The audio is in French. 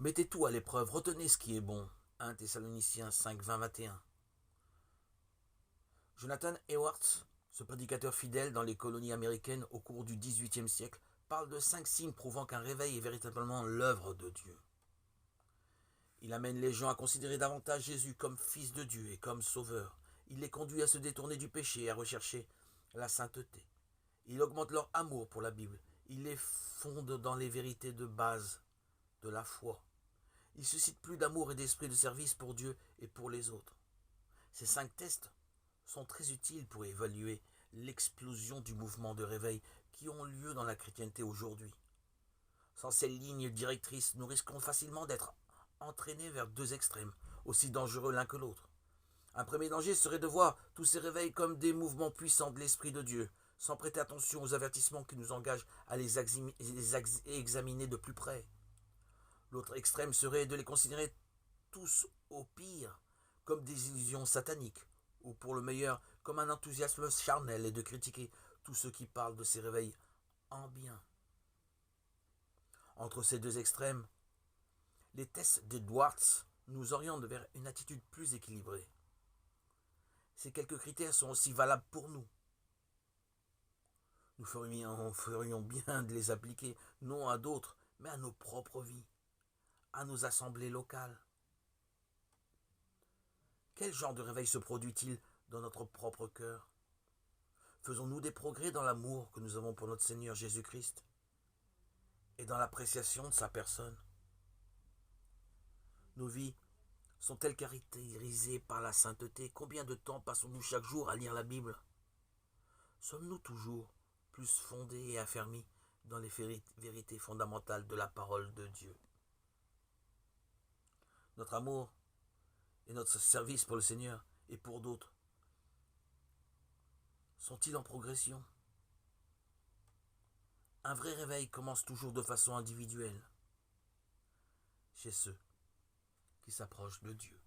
Mettez tout à l'épreuve, retenez ce qui est bon. 1 Thessaloniciens 5, 20, 21. Jonathan Edwards, ce prédicateur fidèle dans les colonies américaines au cours du XVIIIe siècle, parle de 5 signes prouvant qu'un réveil est véritablement l'œuvre de Dieu. Il amène les gens à considérer davantage Jésus comme fils de Dieu et comme sauveur. Il les conduit à se détourner du péché et à rechercher la sainteté. Il augmente leur amour pour la Bible. Il les fonde dans les vérités de base de la foi. Il suscite plus d'amour et d'esprit de service pour Dieu et pour les autres. Ces 5 tests sont très utiles pour évaluer l'explosion du mouvement de réveil qui ont lieu dans la chrétienté aujourd'hui. Sans ces lignes directrices, nous risquons facilement d'être entraînés vers 2 extrêmes, aussi dangereux l'un que l'autre. Un premier danger serait de voir tous ces réveils comme des mouvements puissants de l'Esprit de Dieu, sans prêter attention aux avertissements qui nous engagent à les examiner de plus près. L'autre extrême serait de les considérer tous au pire comme des illusions sataniques, ou pour le meilleur comme un enthousiasme charnel, et de critiquer tous ceux qui parlent de ces réveils en bien. Entre ces 2 extrêmes, les tests d'Edwards nous orientent vers une attitude plus équilibrée. Ces quelques critères sont aussi valables pour nous. Nous ferions bien de les appliquer non à d'autres, mais à nos propres vies, à nos assemblées locales. Quel genre de réveil se produit-il dans notre propre cœur? Faisons-nous des progrès dans l'amour que nous avons pour notre Seigneur Jésus-Christ et dans l'appréciation de sa personne? Nos vies sont-elles caractérisées par la sainteté? Combien de temps passons-nous chaque jour à lire la Bible? Sommes-nous toujours plus fondés et affermis dans les vérités fondamentales de la parole de Dieu? Notre amour et notre service pour le Seigneur et pour d'autres sont-ils en progression? Un vrai réveil commence toujours de façon individuelle, chez ceux qui s'approchent de Dieu.